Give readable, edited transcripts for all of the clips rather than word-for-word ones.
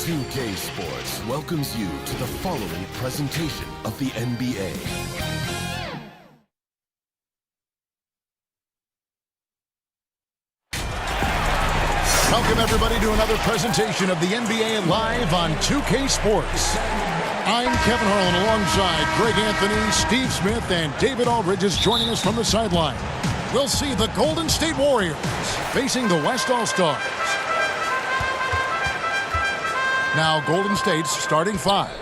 2K Sports welcomes you to the following presentation of the NBA. Welcome everybody to another presentation of the NBA live on 2K Sports. I'm Kevin Harlan alongside Greg Anthony, Steve Smith, and David Aldridge is joining us from the sideline. We'll see the Golden State Warriors facing the West All-Stars. Now Golden State's starting five.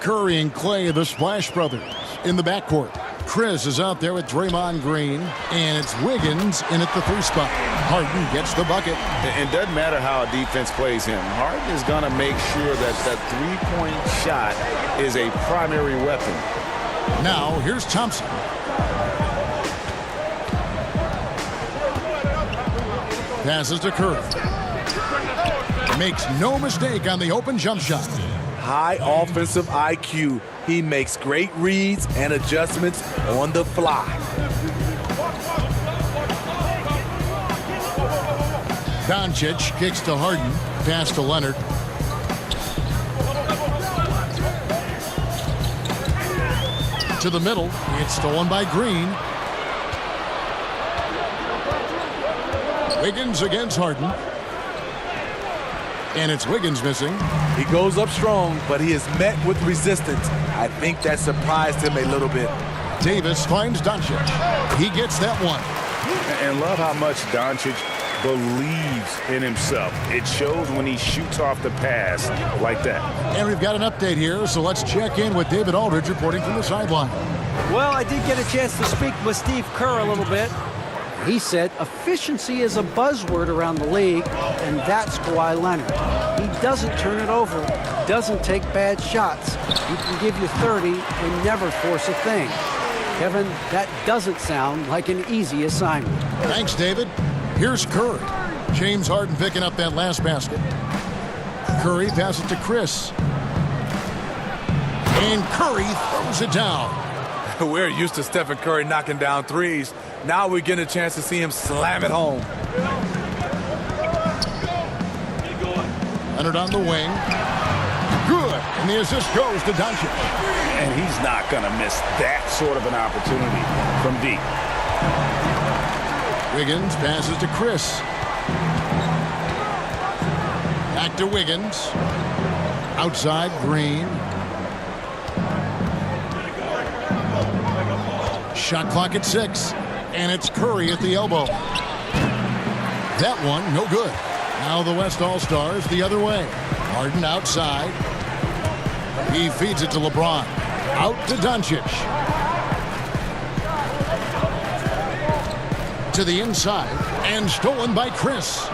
Curry and Clay, the Splash Brothers, in the backcourt. Chris is out there with Draymond Green, and it's Wiggins in at the three spot. Harden gets the bucket. It doesn't matter how a defense plays him. Harden is going to make sure that that three-point shot is a primary weapon. Now, here's Thompson. Passes to Curry. Makes no mistake on the open jump shot. High offensive IQ. He makes great reads and adjustments on the fly. Doncic kicks to Harden. Pass to Leonard. To the middle. It's stolen by Green. Wiggins against Harden. And it's Wiggins missing. He goes up strong, but he is met with resistance. I think that surprised him a little bit. Davis finds Doncic. He gets that one. And love how much Doncic believes in himself. It shows when he shoots off the pass like that. And we've got an update here, so let's check in with David Aldridge reporting from the sideline. Well, I did get a chance to speak with Steve Kerr a little bit. He said efficiency is a buzzword around the league, and that's Kawhi Leonard. He doesn't turn it over, doesn't take bad shots. He can give you 30 and never force a thing. Kevin, that doesn't sound like an easy assignment. Thanks, David. Here's Curry. James Harden picking up that last basket. Curry passes to Chris. And Curry throws it down. We're used to Stephen Curry knocking down threes. Now we get a chance to see him slam it home. Leonard on the wing. Good. And the assist goes to Doncic. And he's not going to miss that sort of an opportunity from deep. Wiggins passes to Chris. Back to Wiggins. Outside, Green. Shot clock at 6. And it's Curry at the elbow. That one, no good. Now the West All-Stars the other way. Harden outside. He feeds it to LeBron. Out to Doncic. To the inside. And stolen by Chris.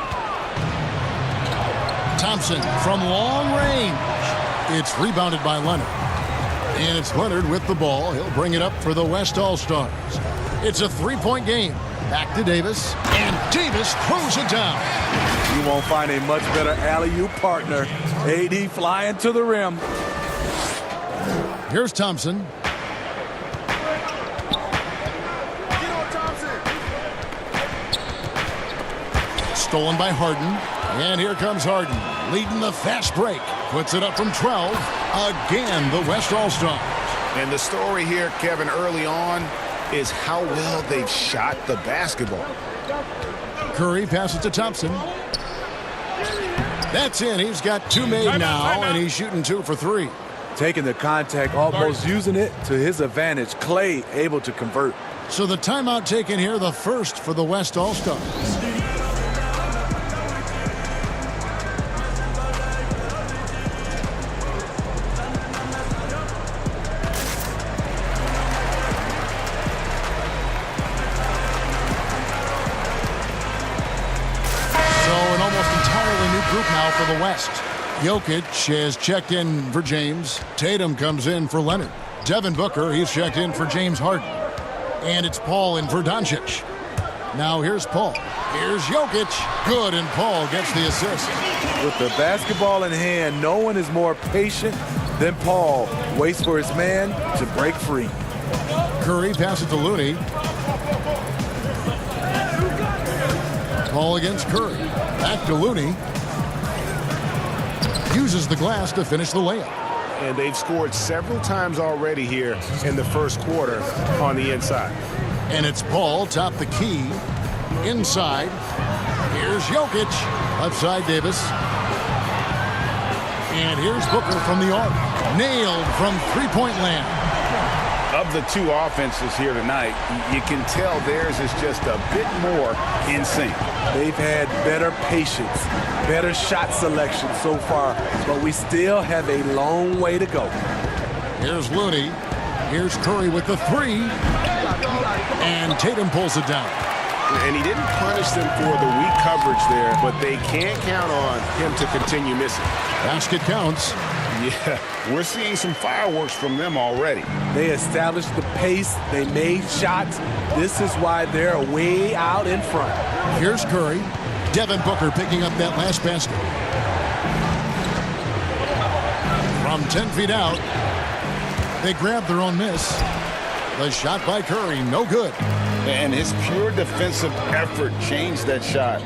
Thompson from long range. It's rebounded by Leonard. And it's Leonard with the ball. He'll bring it up for the West All-Stars. It's a three-point game. Back to Davis. And Davis throws it down. You won't find a much better alley-oop partner. AD flying to the rim. Here's Thompson. Stolen by Harden. And here comes Harden, leading the fast break. Puts it up from 12. Again, the West All-Stars. And the story here, Kevin, early on is how well they've shot the basketball. Curry passes to Thompson. That's in. He's got two made now, and he's shooting 2 for 3. Taking the contact, almost using it to his advantage. Clay able to convert. So the timeout taken here, the first for the West All-Stars. Group now for the West. Jokic has checked in for James. Tatum comes in for Leonard. Devin Booker, he's checked in for James Harden. And it's Paul in for Doncic. Now here's Paul. Here's Jokic. Good, and Paul gets the assist. With the basketball in hand, no one is more patient than Paul. Waits for his man to break free. Curry passes to Looney. Paul against Curry. Back to Looney. uses the glass to finish the layup. And they've scored several times already here in the first quarter on the inside. And it's Paul top the key. Inside. Here's Jokic. Left side, Davis. And here's Booker from the arc. Nailed from three-point land. Of the two offenses here tonight, you can tell theirs is just a bit more in sync. They've had better patience, better shot selection so far, but we still have a long way to go. Here's Looney. Here's Curry with the three. And Tatum pulls it down. And he didn't punish them for the weak coverage there, but they can't count on him to continue missing. Basket counts. Yeah, we're seeing some fireworks from them already. They established the pace. They made shots. This is why they're way out in front. Here's Curry. Devin Booker picking up that last basket. From 10 feet out, they grab their own miss. The shot by Curry, no good. And his pure defensive effort changed that shot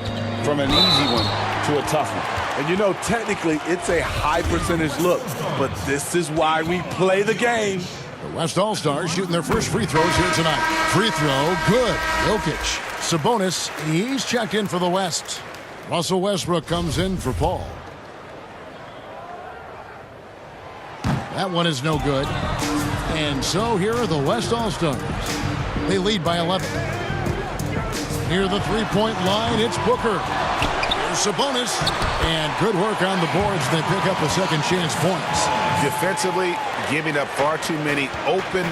from an easy one to a tough one. And you know, technically, it's a high percentage look, but this is why we play the game. The West All-Stars shooting their first free throws here tonight. Free throw, good. Jokic. Sabonis, he's checked in for the West. Russell Westbrook comes in for Paul. That one is no good. And so here are the West All-Stars. They lead by 11. Near the three-point line, it's Booker. Here's Sabonis. And good work on the boards. They pick up the second chance points. Defensively, giving up far too many open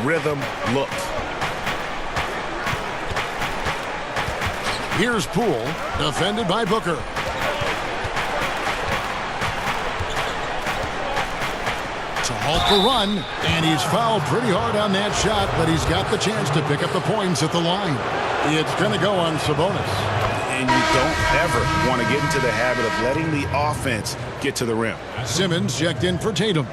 rhythm looks. Here's Poole, defended by Booker. To halt the run, and he's fouled pretty hard on that shot, but he's got the chance to pick up the points at the line. It's going to go on Sabonis. And you don't ever want to get into the habit of letting the offense get to the rim. Simmons checked in for Tatum.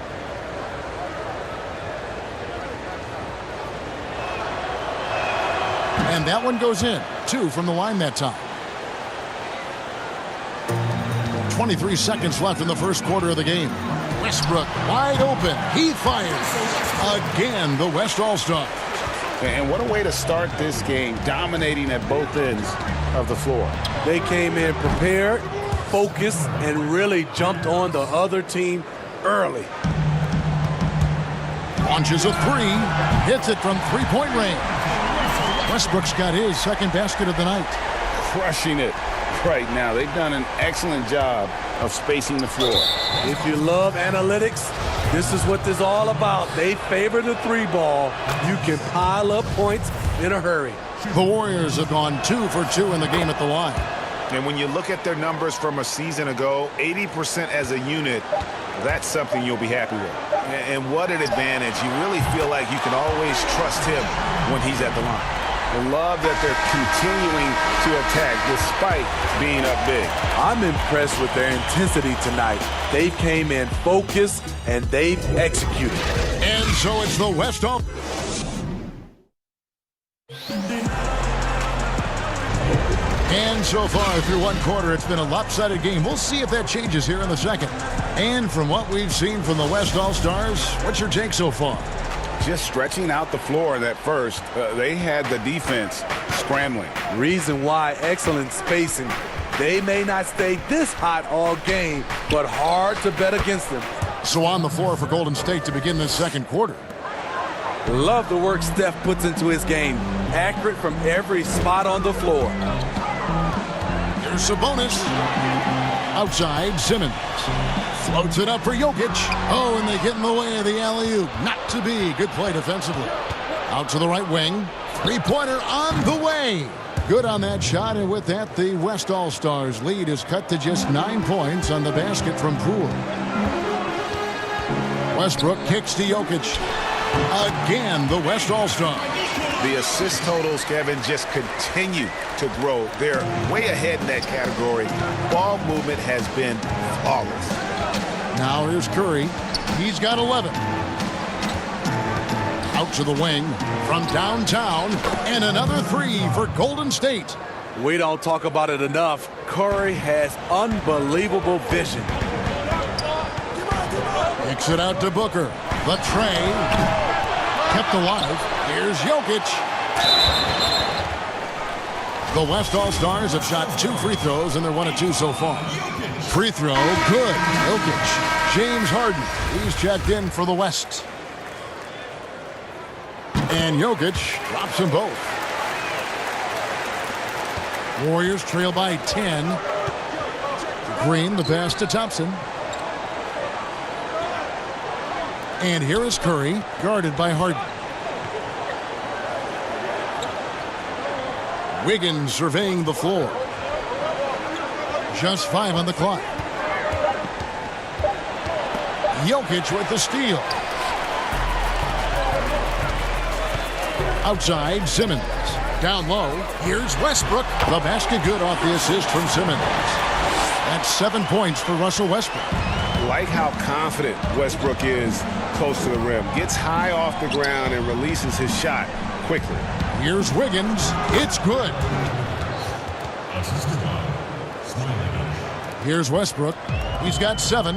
And that one goes in. 2 from the line that time. 23 seconds left in the first quarter of the game. Westbrook wide open. He fires. Again, the West All-Stars. And what a way to start this game, dominating at both ends of the floor. They came in prepared, focused, and really jumped on the other team early. Launches a three. Hits it from three-point range. Westbrook's got his second basket of the night. Crushing it right now. They've done an excellent job of spacing the floor. If you love analytics, this is what this is all about. They favor the three ball. You can pile up points in a hurry. The Warriors have gone 2 for 2 in the game at the line. And when you look at their numbers from a season ago, 80% as a unit, that's something you'll be happy with. And what an advantage. You really feel like you can always trust him when he's at the line. I love that they're continuing to attack despite being up big. I'm impressed with their intensity tonight. They came in focused and they've executed. And so it's the West All. And so far through one quarter, it's been a lopsided game. We'll see if that changes here in the second. And from what we've seen from the West All-Stars, what's your take so far? Just stretching out the floor in that first, they had the defense scrambling. Reason why, excellent spacing. They may not stay this hot all game, but hard to bet against them. So on the floor for Golden State to begin this second quarter. Love the work Steph puts into his game. Accurate from every spot on the floor. Here's Sabonis. Outside, Simmons. Floats it up for Jokic. Oh, and they get in the way of the alley-oop. Not to be. Good play defensively. Out to the right wing. Three-pointer on the way. Good on that shot, and with that, the West All-Stars lead is cut to just 9 points on the basket from Poole. Westbrook kicks to Jokic. Again, the West All-Stars. The assist totals, Kevin, just continue to grow. They're way ahead in that category. Ball movement has been flawless. Now here's Curry. He's got 11. Out to the wing from downtown. And another three for Golden State. We don't talk about it enough. Curry has unbelievable vision. Kicks it out to Booker. The tray. Kept alive. Here's Jokic. The West All-Stars have shot 2 free throws, and they're 1 of 2 so far. Free throw, good. Jokic. James Harden. He's checked in for the West. And Jokic drops them both. Warriors trail by 10. Green, the pass to Thompson. And here is Curry, guarded by Harden. Wiggins surveying the floor. Just 5 on the clock. Jokic with the steal. Outside, Simmons. Down low, here's Westbrook. The basket good off the assist from Simmons. That's 7 points for Russell Westbrook. Like how confident Westbrook is close to the rim. Gets high off the ground and releases his shot quickly. Here's Wiggins. It's good. Here's Westbrook. He's got 7.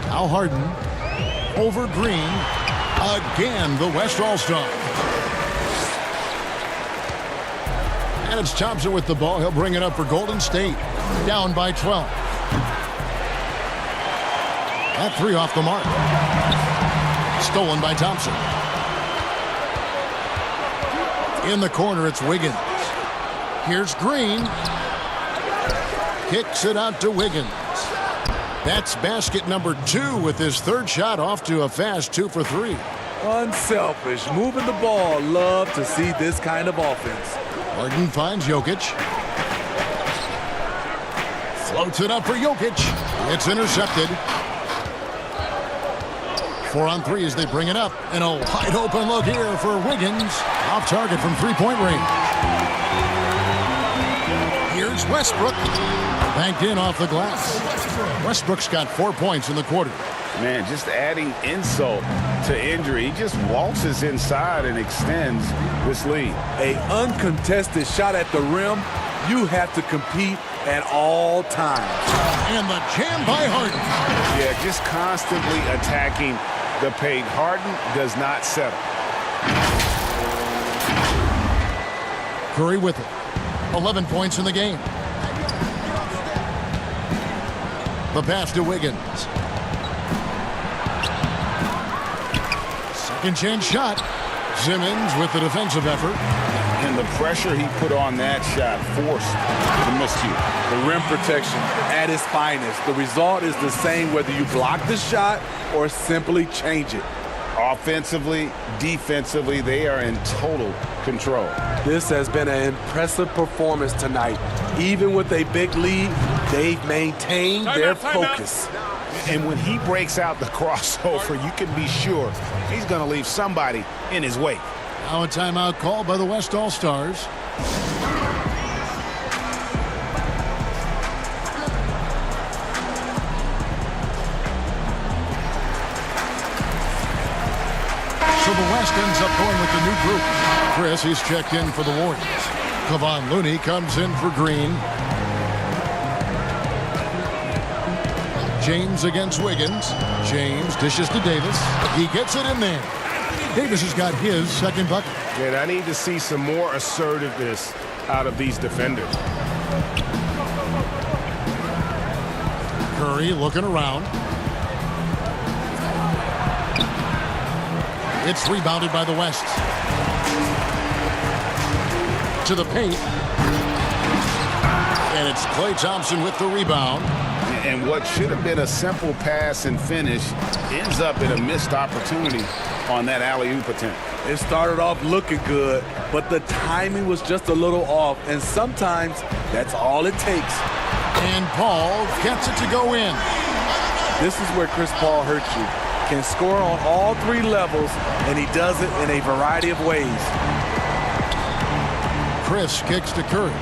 Now Harden. Over Green. Again, the West All-Star. And it's Thompson with the ball. He'll bring it up for Golden State. Down by 12. That 3 off the mark. Stolen by Thompson. In the corner, it's Wiggins. Here's Green. Kicks it out to Wiggins. That's basket number 2 with his 3rd shot off to a fast 2 for 3. Unselfish, moving the ball. Love to see this kind of offense. Harden finds Jokic. Floats it up for Jokic. It's intercepted. 4 on 3 as they bring it up. And a wide open look here for Wiggins. Off target from 3-point range. Here's Westbrook. Banked in off the glass. Westbrook's got 4 points in the quarter. Man, just adding insult to injury. He just waltzes inside and extends this lead. A uncontested shot at the rim. You have to compete at all times. And the jam by Harden. Yeah, just constantly attacking the paint. Harden does not settle. Curry with it. 11 points in the game. The pass to Wiggins. Second chance shot. Simmons with the defensive effort. And the pressure he put on that shot forced the miscue. The rim protection at its finest. The result is the same whether you block the shot or simply change it. Offensively, defensively, they are in total control. This has been an impressive performance tonight. Even with a big lead, they've maintained their focus. And when he breaks out the crossover, you can be sure he's going to leave somebody in his wake. Now a timeout called by the West All-Stars. So the West ends up going with the new group. Chris, he's checked in for the Warriors. Kevon Looney comes in for Green. James against Wiggins. James dishes to Davis. He gets it in there. Davis has got his second bucket. And I need to see some more assertiveness out of these defenders. Curry looking around. It's rebounded by the West. To the paint. And it's Klay Thompson with the rebound. And what should have been a simple pass and finish ends up in a missed opportunity on that alley-oop attempt. It started off looking good, but the timing was just a little off, and sometimes that's all it takes. And Paul gets it to go in. This is where Chris Paul hurts you. Can score on all 3 levels, and he does it in a variety of ways. Chris kicks to Curry.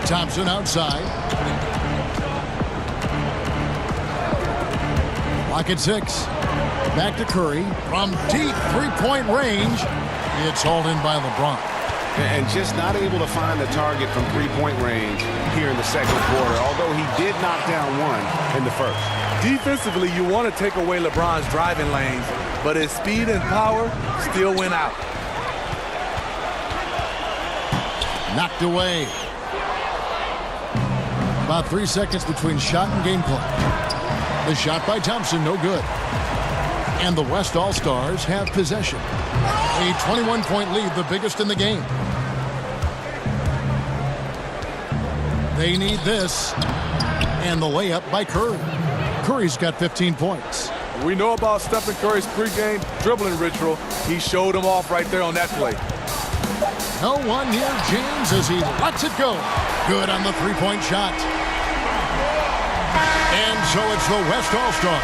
Thompson outside. Lock at 6. Back to Curry. From deep 3-point range. It's hauled in by LeBron. and just not able to find the target from three-point range here in the second quarter, although he did knock down one in the first. Defensively, you want to take away LeBron's driving lanes, but his speed and power still went out. Knocked away. About 3 seconds between shot and game play. The shot by Thompson, no good. And the West All-Stars have possession. A 21-point lead, the biggest in the game. They need this. And the layup by Curry. Curry's got 15 points. We know about Stephen Curry's pregame dribbling ritual. He showed him off right there on that play. No one near James as he lets it go. Good on the three-point shot. And so it's the West All-Stars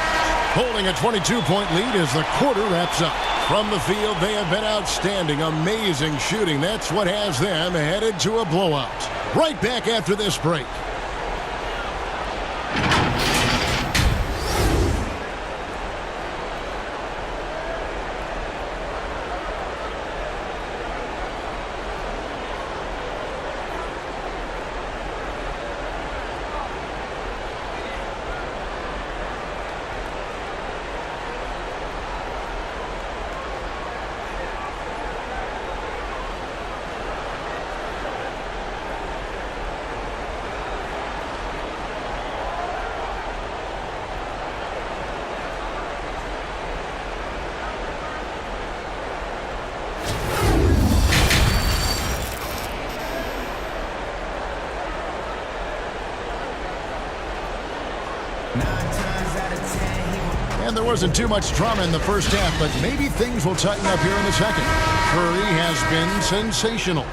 holding a 22-point lead as the quarter wraps up. From the field, they have been outstanding. Amazing shooting. That's what has them headed to a blowout. Right back after this break. And there wasn't too much drama in the first half, but maybe things will tighten up here in the second. Curry has been sensational.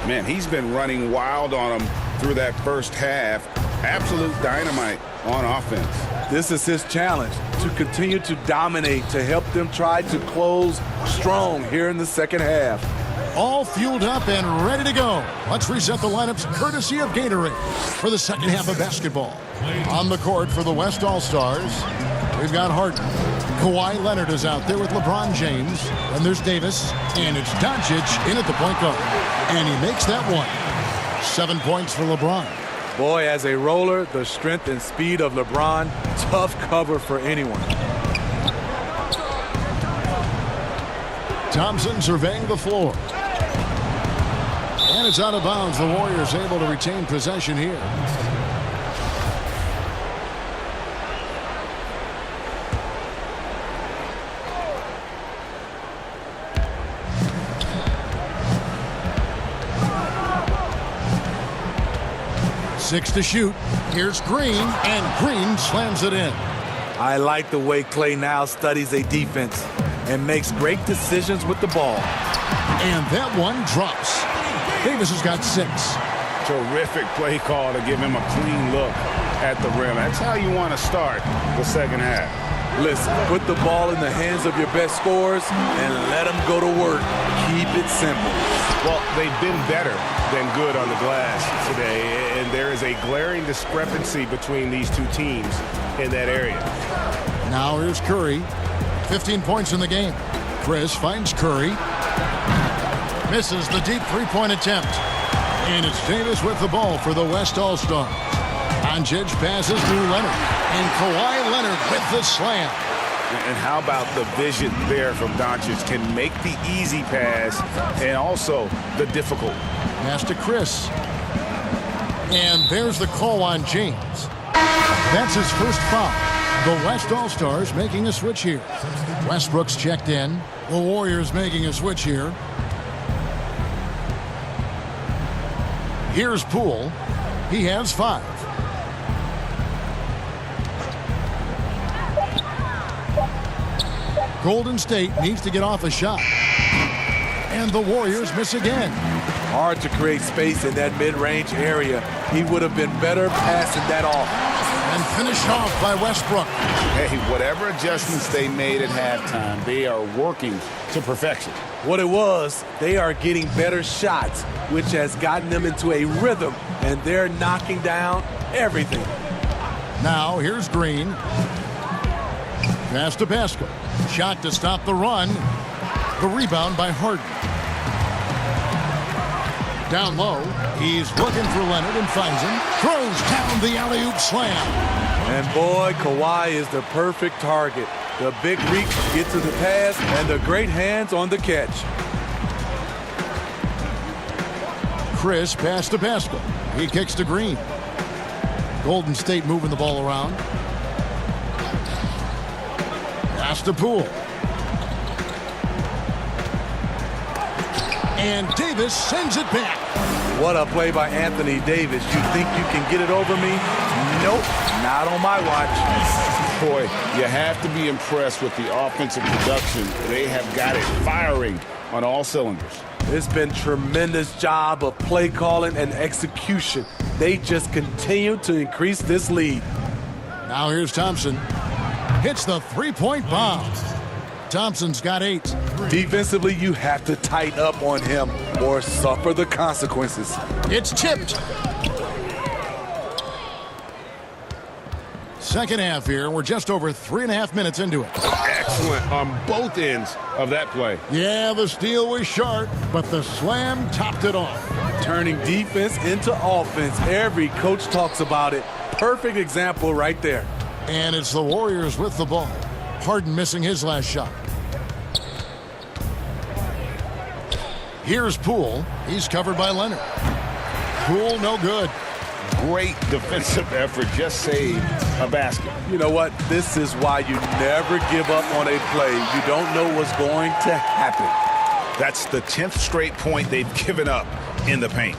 Man, he's been running wild on him through that first half. Absolute dynamite on offense. This is his challenge, to continue to dominate, to help them try to close strong here in the second half. All fueled up and ready to go. Let's reset the lineups courtesy of Gatorade for the second half of basketball. On the court for the West All-Stars, we've got Harden. Kawhi Leonard is out there with LeBron James. And there's Davis. And it's Doncic in at the point guard. And he makes that one. 7 points for LeBron. Boy, as a roller, the strength and speed of LeBron, tough cover for anyone. Thompson surveying the floor. And it's out of bounds. The Warriors able to retain possession here. Six to shoot. Here's Green, and Green slams it in. I like the way Klay now studies a defense and makes great decisions with the ball. And that one drops. Davis has got 6. Terrific play call to give him a clean look at the rim. That's how you want to start the second half. Listen, put the ball in the hands of your best scorers and let them go to work. Keep it simple. Well, they've been better than good on the glass today, and there is a glaring discrepancy between these two teams in that area. Now here's Curry. 15 points in the game. Chris finds Curry. Misses the deep three-point attempt. And it's Davis with the ball for the West All-Stars. Doncic passes to Leonard. And Kawhi Leonard with the slam. And how about the vision there from Doncic? Can make the easy pass and also the difficult. Pass to Chris. And there's the call on James. That's his first foul. The West All-Stars making a switch here. Westbrook's checked in. The Warriors making a switch here. Here's Poole. He has 5. Golden State needs to get off a shot. And the Warriors miss again. Hard to create space in that mid-range area. He would have been better passing that off. And finished off by Westbrook. Hey, whatever adjustments they made at halftime, they are working to perfection. What it was, they are getting better shots, which has gotten them into a rhythm, and they're knocking down everything. Now, here's Green. Pass to Pascal. Shot to stop the run. The rebound by Harden. Down low, he's looking for Leonard and finds him. Throws down the alley-oop slam. And boy, Kawhi is the perfect target. The big reach gets to the pass and the great hands on the catch. Chris pass to Pascal. He kicks to Green. Golden State moving the ball around. Pass to Poole. And Davis sends it back. What a play by Anthony Davis. You think you can get it over me? Nope, not on my watch. Boy, you have to be impressed with the offensive production. They have got it firing on all cylinders. It's been tremendous job of play calling and execution. They just continue to increase this lead. Now here's Thompson. Hits the three-point bomb. Thompson's got 8. Defensively, you have to tighten up on him or suffer the consequences. It's tipped. Second half here. We're just over 3.5 minutes into it. Excellent on both ends of that play. Yeah, the steal was short, but the slam topped it off. Turning defense into offense. Every coach talks about it. Perfect example right there. And it's the Warriors with the ball. Harden missing his last shot. Here's Poole. He's covered by Leonard. Poole, no good. Great defensive effort. Just saved a basket. You know what? This is why you never give up on a play. You don't know what's going to happen. That's the 10th straight point they've given up in the paint.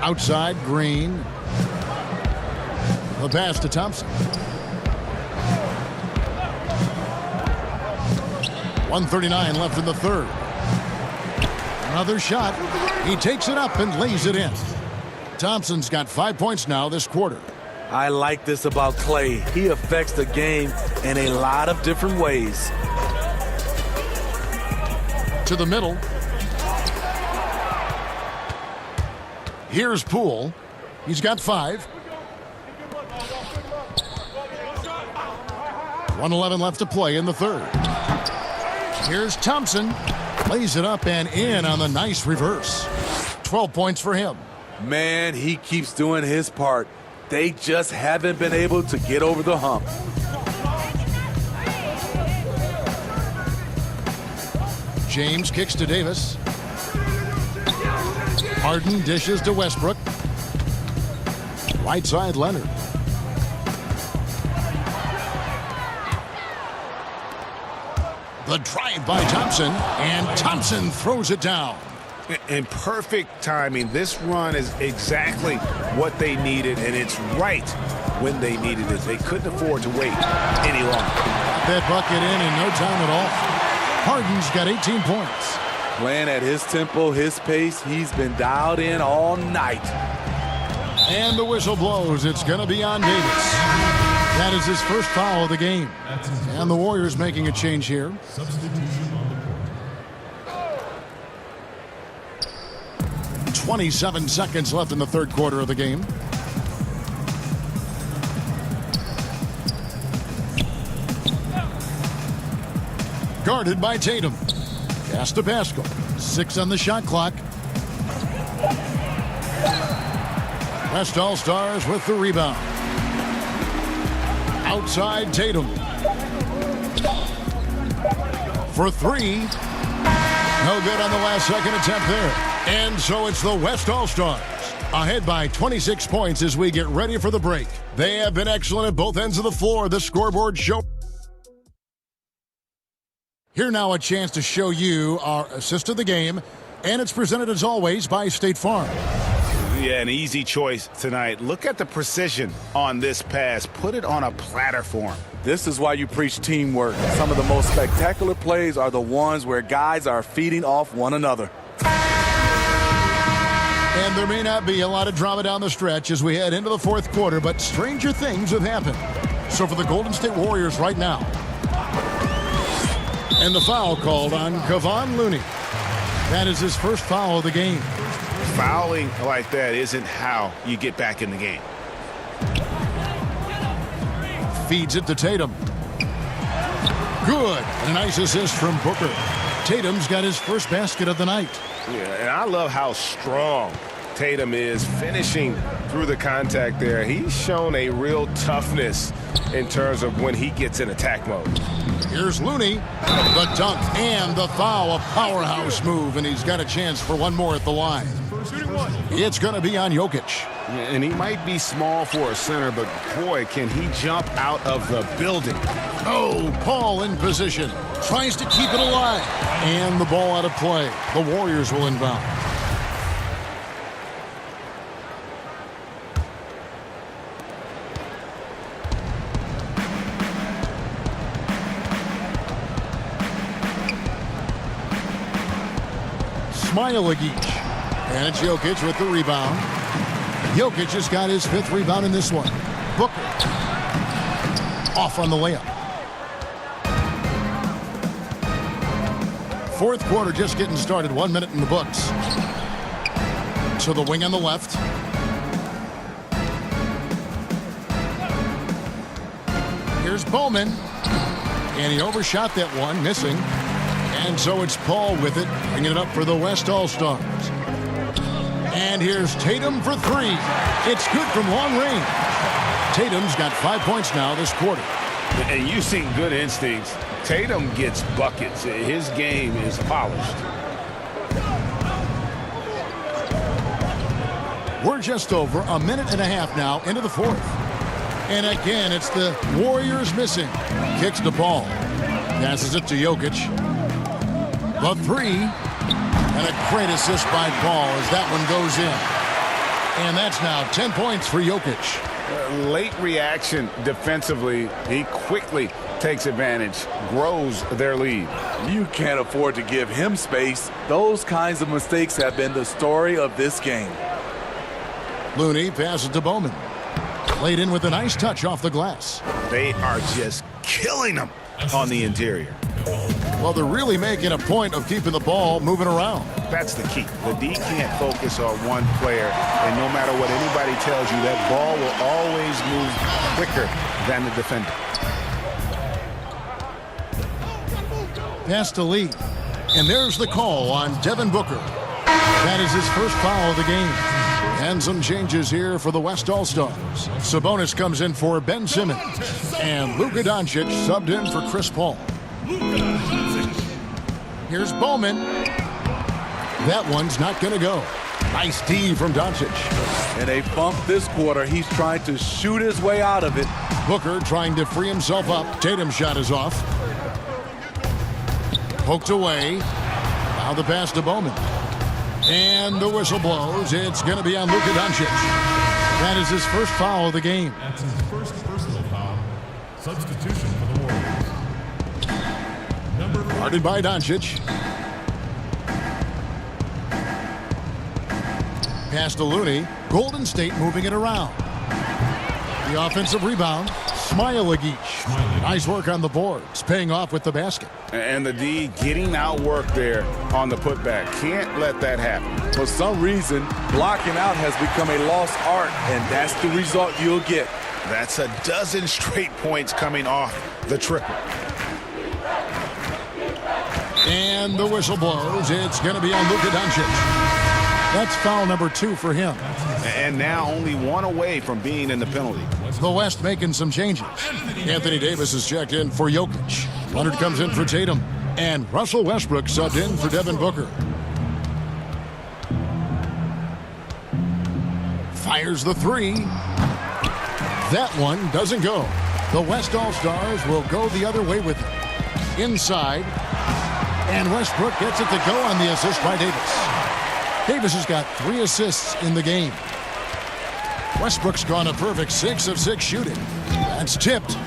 Outside, Green. The pass to Thompson. 1:39 left in the third. Another shot. He takes it up and lays it in. Thompson's got 5 points now this quarter. I like this about Clay. He affects the game in a lot of different ways. To the middle. Here's Poole. He's got 5. 1:11 left to play in the third. Here's Thompson. Lays it up and in on the nice reverse. 12 points for him. Man, he keeps doing his part. They just haven't been able to get over the hump. James kicks to Davis. Harden dishes to Westbrook. Right side, Leonard. The drive by Thompson, and Thompson throws it down. In perfect timing. This run is exactly what they needed, and it's right when they needed it. They couldn't afford to wait any longer. Got that bucket in no time at all. Harden's got 18 points. Playing at his tempo, his pace, he's been dialed in all night. And the whistle blows. It's going to be on Davis. That is his first foul of the game. And the Warriors making a change here. 27 seconds left in the third quarter of the game. Guarded by Tatum. Pass to Pascal. 6 on the shot clock. West All-Stars with the rebound. Outside Tatum. For 3. No good on the last second attempt there. And so it's the West All-Stars ahead by 26 points as we get ready for the break. They have been excellent at both ends of the floor. The scoreboard show. Here now a chance to show you our assist of the game. And it's presented as always by State Farm. Yeah, an easy choice tonight. Look at the precision on this pass. Put it on a platter for him. This is why you preach teamwork. Some of the most spectacular plays are the ones where guys are feeding off one another. And there may not be a lot of drama down the stretch as we head into the fourth quarter, but stranger things have happened. So for the Golden State Warriors right now. And the foul called on Kevon Looney. That is his first foul of the game. Fouling like that isn't how you get back in the game. Feeds it to Tatum. Good. And a nice assist from Booker. Tatum's got his first basket of the night. Yeah, and I love how strong Tatum is finishing through the contact there. He's shown a real toughness in terms of when he gets in attack mode. Here's Looney, the dunk and the foul, a powerhouse move, and he's got a chance for one more at the line. It's going to be on Jokic. And he might be small for a center, but boy, can he jump out of the building. Oh, Paul in position, tries to keep it alive, and the ball out of play. The Warriors will inbound. Smailagic. And it's Jokic with the rebound. Jokic has got his 5th rebound in this one. Booker. Off on the layup. 4th quarter just getting started. 1 minute in the books. To the wing on the left. Here's Bowman. And he overshot that one, missing. And so it's Paul with it, bringing it up for the West All-Stars. And here's Tatum for 3. It's good from long range. Tatum's got 5 points now this quarter. And you've seen good instincts. Tatum gets buckets. His game is polished. We're just over a minute and a half now into the 4th. And again, it's the Warriors missing. Kicks to Paul. Passes it to Jokic. The 3. And a great assist by Paul as that one goes in. And that's now 10 points for Jokic. Late reaction defensively. He quickly takes advantage, grows their lead. You can't afford to give him space. Those kinds of mistakes have been the story of this game. Looney passes to Bowman. Laid in with a nice touch off the glass. They are just killing them on the interior. Well, they're really making a point of keeping the ball moving around. That's the key. The D can't focus on one player, and no matter what anybody tells you, that ball will always move quicker than the defender. Pass to Lee. And there's the call on Devin Booker. That is his first foul of the game. And some changes here for the West All-Stars. Sabonis comes in for Ben Simmons. And Luka Doncic subbed in for Chris Paul. Here's Bowman. That one's not going to go. Nice D from Doncic. In a bump this quarter, he's trying to shoot his way out of it. Booker trying to free himself up. Tatum's shot is off. Poked away. Now the pass to Bowman. And the whistle blows. It's going to be on Luka Doncic. That is his first foul of the game. That's his first personal foul. Substitution for the Warriors. Guarded by Doncic. Pass to Looney. Golden State moving it around. The offensive rebound. Smailagic. Nice work on the boards. Paying off with the basket. And the D getting outworked there on the putback. Can't let that happen. For some reason, blocking out has become a lost art, and that's the result you'll get. That's a dozen straight points coming off the triple. And the whistle blows. It's going to be on Luka Doncic. That's foul number 2 for him. And now only one away from being in the penalty. The West making some changes. Anthony Davis is checked in for Jokic. Leonard comes in for Tatum. And Russell Westbrook subbed in for Devin Booker. Fires the 3. That one doesn't go. The West All-Stars will go the other way with it. Inside. And Westbrook gets it to go on the assist by Davis. Davis has got 3 assists in the game. Westbrook's gone a perfect 6 of 6 shooting. That's tipped.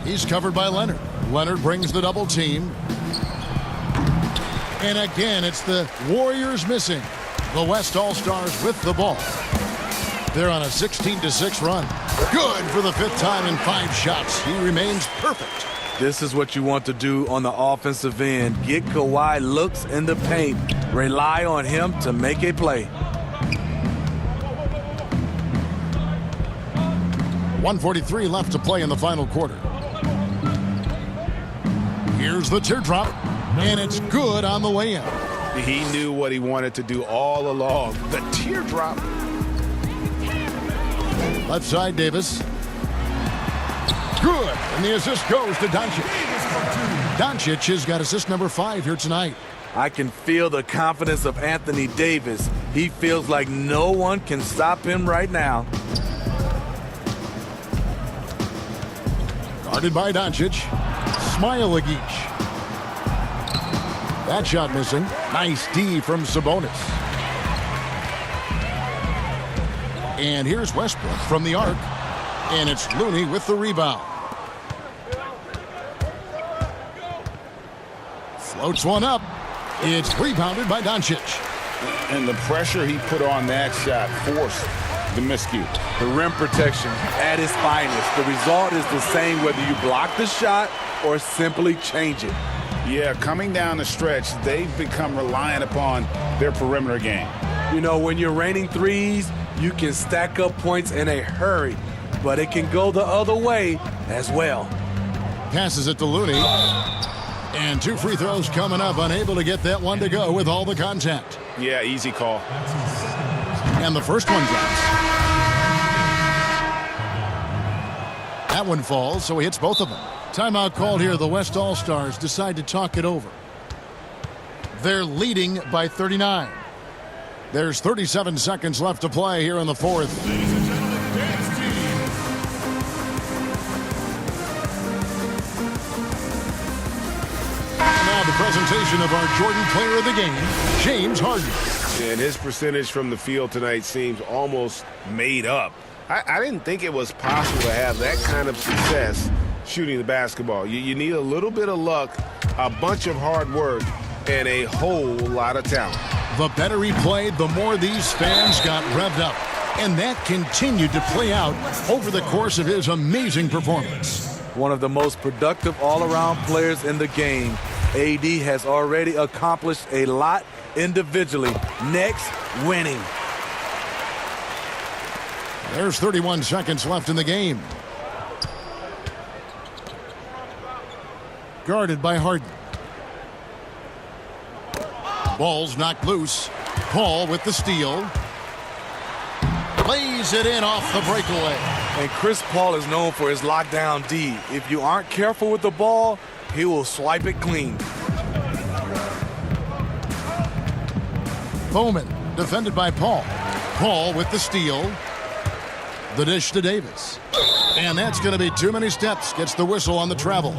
He's covered by Leonard. Leonard brings the double team. And again, it's the Warriors missing. The West All-Stars with the ball. They're on a 16-6 run. Good for the 5th time in 5 shots. He remains perfect. This is what you want to do on the offensive end. Get Kawhi looks in the paint. Rely on him to make a play. 1:43 left to play in the final quarter. Here's the teardrop, and it's good on the way in. He knew what he wanted to do all along. The teardrop. Left side, Davis. Good, and the assist goes to Doncic. Doncic has got assist number 5 here tonight. I can feel the confidence of Anthony Davis. He feels like no one can stop him right now. Guarded by Doncic. Smailagic. That shot missing. Nice D from Sabonis. And here's Westbrook from the arc. And it's Looney with the rebound. Floats one up. It's rebounded by Doncic. And the pressure he put on that shot forced the miscue. The rim protection at its finest. The result is the same whether you block the shot or simply change it. Yeah, coming down the stretch, they've become reliant upon their perimeter game. You know, when you're raining threes, you can stack up points in a hurry, but it can go the other way as well. Passes it to Looney. And 2 free throws coming up, unable to get that one to go with all the contact. Yeah, easy call. And the first one drops. That one falls, so he hits both of them. Timeout called here. The West All-Stars decide to talk it over. They're leading by 39. There's 37 seconds left to play here in the fourth. Ladies and gentlemen, dance team. Now the presentation of our Jordan Player of the Game, James Harden. And his percentage from the field tonight seems almost made up. I didn't think it was possible to have that kind of success shooting the basketball. You need a little bit of luck, a bunch of hard work, and a whole lot of talent. The better he played, the more these fans got revved up. And that continued to play out over the course of his amazing performance. One of the most productive all-around players in the game. AD has already accomplished a lot individually. Next, winning. There's 31 seconds left in the game. Guarded by Harden. Ball's knocked loose. Paul with the steal. Lays it in off the breakaway. And Chris Paul is known for his lockdown D. If you aren't careful with the ball, he will swipe it clean. Bowman defended by Paul. Paul with the steal. The dish to Davis. And that's going to be too many steps. Gets the whistle on the travel.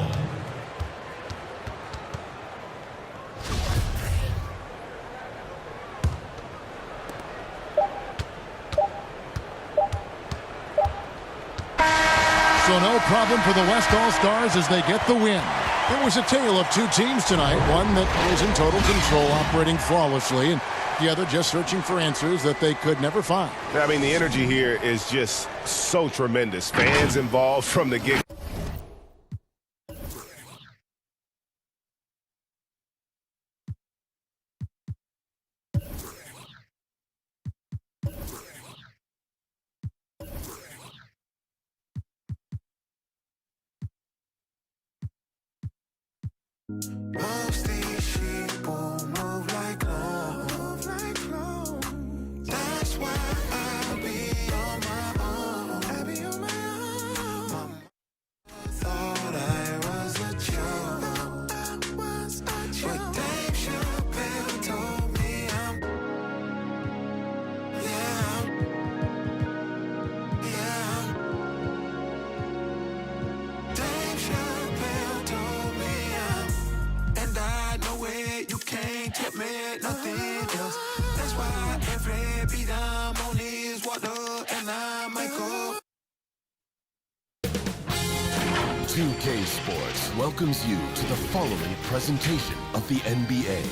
So no problem for the West All-Stars as they get the win. It was a tale of 2 teams tonight. One that was in total control, operating flawlessly, and the other just searching for answers that they could never find. I mean, the energy here is just so tremendous. Fans involved from the get. Most these people move like clones. That's why I'll be on my own. Thought I was a joke. But Dave Chappelle told me I'm. Yeah. Dave Chappelle told me I'm. And I know it, you can't tell me nothing else. That's why every beat I'm on is water, and I might go. 2K Sports welcomes you to the following presentation of the NBA.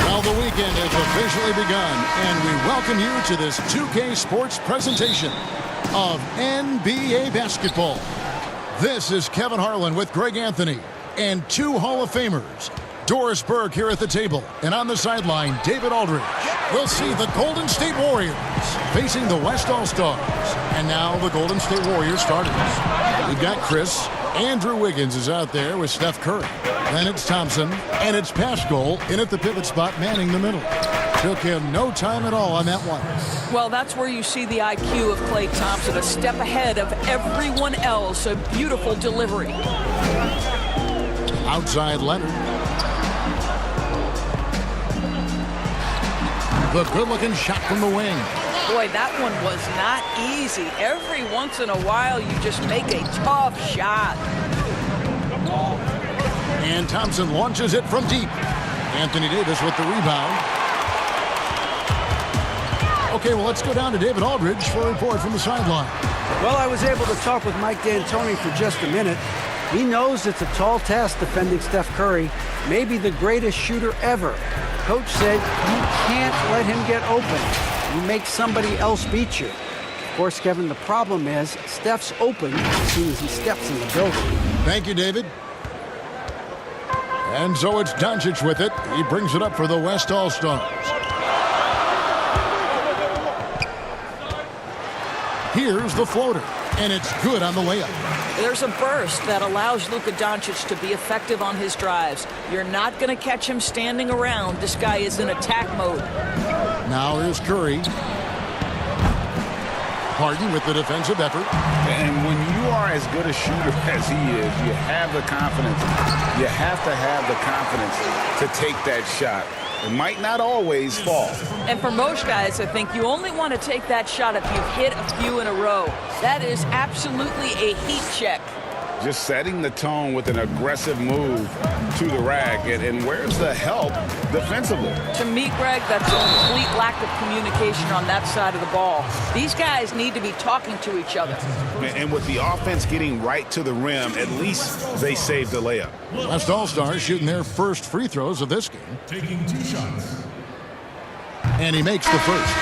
Well, the weekend has officially begun, and we welcome you to this 2K Sports presentation of NBA basketball. This is Kevin Harlan with Greg Anthony and 2 Hall of Famers. Doris Burke here at the table, and on the sideline, David Aldridge. we'll see the Golden State Warriors facing the West All-Stars. And now the Golden State Warriors starters. We've got Chris. Andrew Wiggins is out there with Steph Curry. Then it's Thompson, and it's Pascal in at the pivot spot manning the middle. Took him no time at all on that one. Well, that's where you see the IQ of Klay Thompson, a step ahead of everyone else. A beautiful delivery. Outside Leonard. The good-looking shot from the wing. Boy, that one was not easy. Every once in a while, you just make a tough shot. And Thompson launches it from deep. Anthony Davis with the rebound. Okay, well, let's go down to David Aldridge for a report from the sideline. Well, I was able to talk with Mike D'Antoni for just a minute. He knows it's a tall task defending Steph Curry, maybe the greatest shooter ever. Coach said you can't let him get open. You make somebody else beat you. Of course, Kevin, the problem is Steph's open as soon as he steps in the building. Thank you, David. And so it's Doncic with it. He brings it up for the West All-Stars. Here's the floater, and it's good on the layup. There's a burst that allows Luka Doncic to be effective on his drives. You're not going to catch him standing around. This guy is in attack mode. Now here's Curry. Harden with the defensive effort. And when you are as good a shooter as he is, you have the confidence. You have to have the confidence to take that shot. It might not always fall. And for most guys, I think you only want to take that shot if you've hit a few in a row. That is absolutely a heat check. Just setting the tone with an aggressive move to the rack. And where's the help defensively? To me, Greg, that's a complete lack of communication on that side of the ball. These guys need to be talking to each other. And with the offense getting right to the rim, at least they saved the layup. West All-Stars shooting their first free throws of this game. Taking 2 shots. And he makes the first.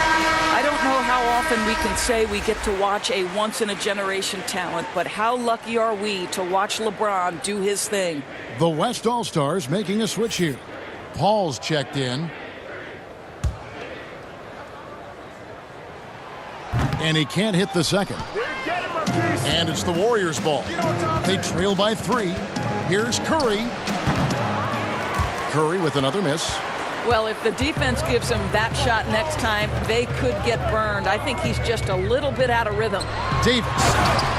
I don't know how often we can say we get to watch a once-in-a-generation talent, but how lucky are we to watch LeBron do his thing? The West All-Stars making a switch here. Paul's checked in. And he can't hit the second. And it's the Warriors' ball. They trail by 3. Here's Curry. Curry with another miss. Well, if the defense gives him that shot next time, they could get burned. I think he's just a little bit out of rhythm. Davis.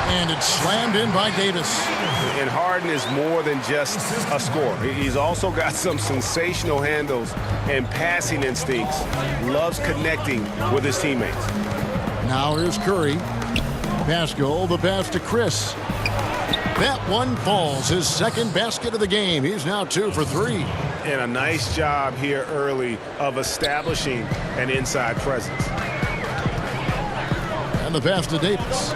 And it's slammed in by Davis. And Harden is more than just a scorer. He's also got some sensational handles and passing instincts. Loves connecting with his teammates. Now here's Curry. Pascal, the pass to Chris. That one falls. His second basket of the game. He's now 2 for 3. And a nice job here early of establishing an inside presence. And the pass to Davis.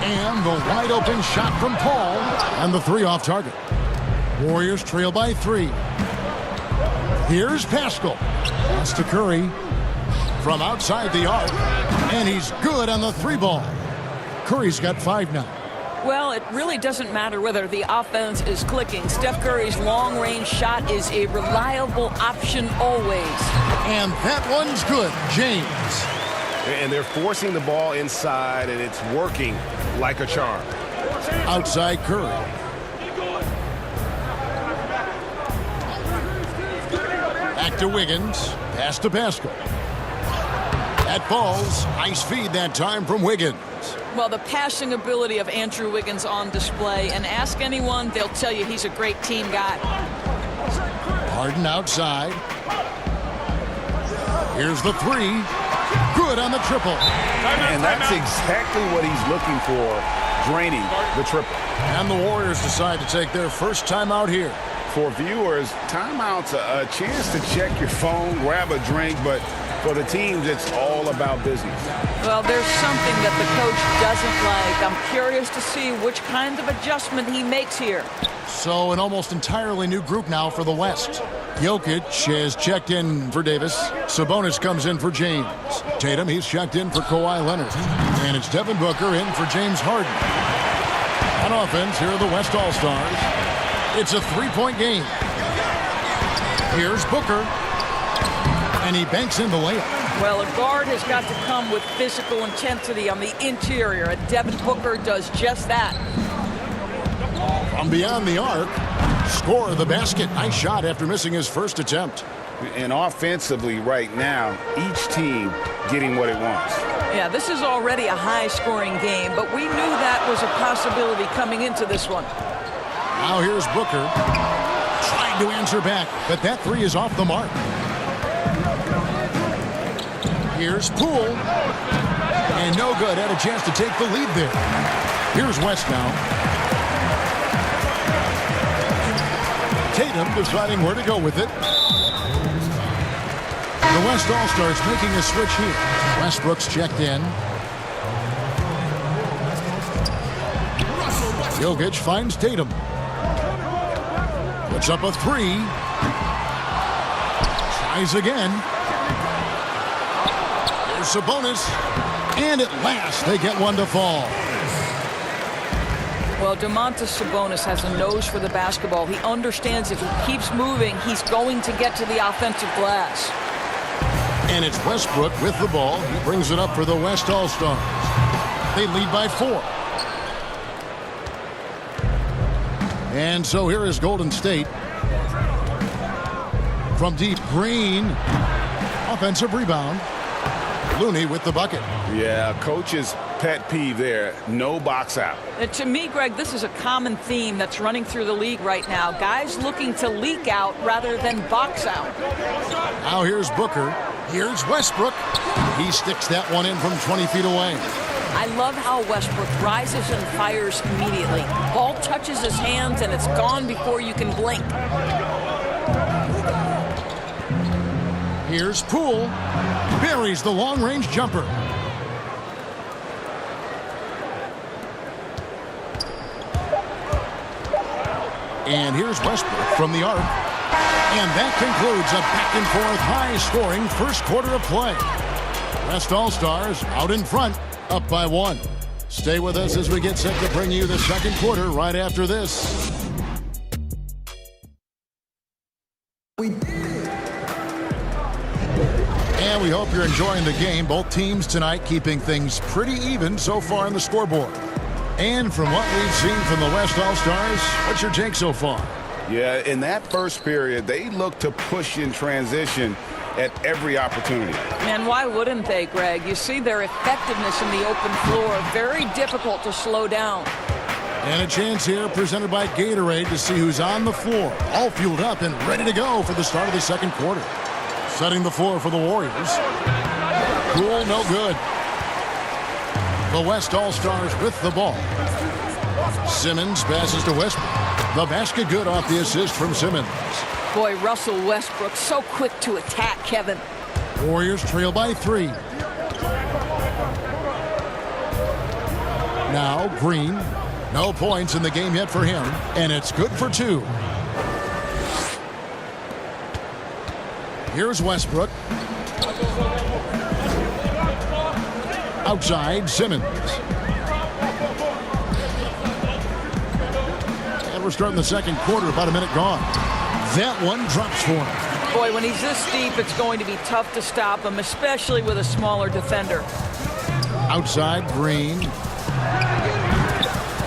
And the wide open shot from Paul. And the 3 off target. Warriors trail by 3. Here's Pascal. Pass to Curry. From outside the arc. And he's good on the 3 ball. Curry's got 5 now. Well, it really doesn't matter whether the offense is clicking. Steph Curry's long-range shot is a reliable option always. And that one's good. James. And they're forcing the ball inside, and it's working like a charm. Outside Curry. Back to Wiggins. Pass to Pascal. That falls. Nice feed that time from Wiggins. Well, the passing ability of Andrew Wiggins on display, and ask anyone, they'll tell you he's a great team guy. Harden outside. Here's the 3. Good on the triple. And that's exactly what he's looking for, draining the triple. And the Warriors decide to take their first timeout here. For viewers, timeout's a chance to check your phone, grab a drink, but for the teams, it's all about business. Well, there's something that the coach doesn't like. I'm curious to see which kind of adjustment he makes here. So an almost entirely new group now for the West. Jokic has checked in for Davis. Sabonis comes in for James. Tatum, he's checked in for Kawhi Leonard. And it's Devin Booker in for James Harden. On offense, here are the West All-Stars. It's a 3-point game. Here's Booker. And he banks in the layup. Well, a guard has got to come with physical intensity on the interior, and Devin Booker does just that. From beyond the arc, score the basket. Nice shot after missing his first attempt. And offensively right now, each team getting what it wants. Yeah, this is already a high-scoring game, but we knew that was a possibility coming into this one. Now here's Booker trying to answer back, but that three is off the mark. Here's Poole. And no good. Had a chance to take the lead there. Here's West now. Tatum deciding where to go with it. The West All-Stars making a switch here. Westbrook's checked in. Jokic finds Tatum. Puts up a three. Tries again. Here's Sabonis. And at last, they get one to fall. Well, Domantas Sabonis has a nose for the basketball. He understands if he keeps moving, he's going to get to the offensive glass. And it's Westbrook with the ball. He brings it up for the West All-Stars. They lead by 4. And so here is Golden State. From deep, Green. Offensive rebound. Looney with the bucket. Yeah, coach's pet peeve there. No box out. To me, Greg, this is a common theme that's running through the league right now. Guys looking to leak out rather than box out. Now here's Booker. Here's Westbrook. He sticks that one in from 20 feet away. I love how Westbrook rises and fires immediately. Ball touches his hands and it's gone before you can blink. Here's Poole. Buries the long-range jumper. And here's Westbrook from the arc. And that concludes a back-and-forth high-scoring first quarter of play. West All-Stars out in front, up by 1. Stay with us as we get set to bring you the second quarter right after this. And we hope you're enjoying the game. Both teams tonight keeping things pretty even so far on the scoreboard. And from what we've seen from the West All-Stars, what's your take so far? Yeah, in that first period, they look to push in transition at every opportunity. And why wouldn't they, Greg? You see their effectiveness in the open floor. Very difficult to slow down. And a chance here presented by Gatorade to see who's on the floor. All fueled up and ready to go for the start of the second quarter. Setting the floor for the Warriors. Cool, no good. The West All-Stars with the ball. Simmons passes to Westbrook. The basket good off the assist from Simmons. Boy, Russell Westbrook, so quick to attack, Kevin. Warriors trail by 3. Now Green. No points in the game yet for him. And it's good for 2. Here's Westbrook. Outside, Simmons. And we're starting the second quarter, about a minute gone. That one drops for him. Boy, when he's this deep, it's going to be tough to stop him, especially with a smaller defender. Outside, Green.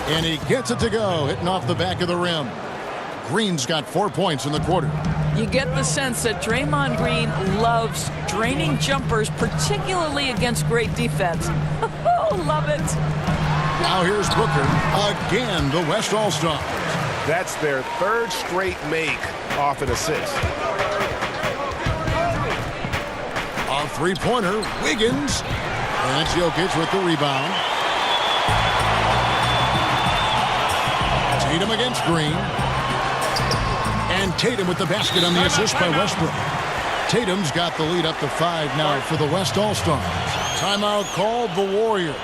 And he gets it to go, hitting off the back of the rim. Green's got 4 points in the quarter. You get the sense that Draymond Green loves draining jumpers, particularly against great defense. Oh, love it. Now here's Booker. Again, the West All-Stars. That's their third straight make off an assist. A three-pointer, Wiggins. And it's Jokic with the rebound. Tatum against Green. And Tatum with the basket on the assist by Westbrook. Tatum's got the lead up to 5 now for the West All-Stars. Timeout called the Warriors.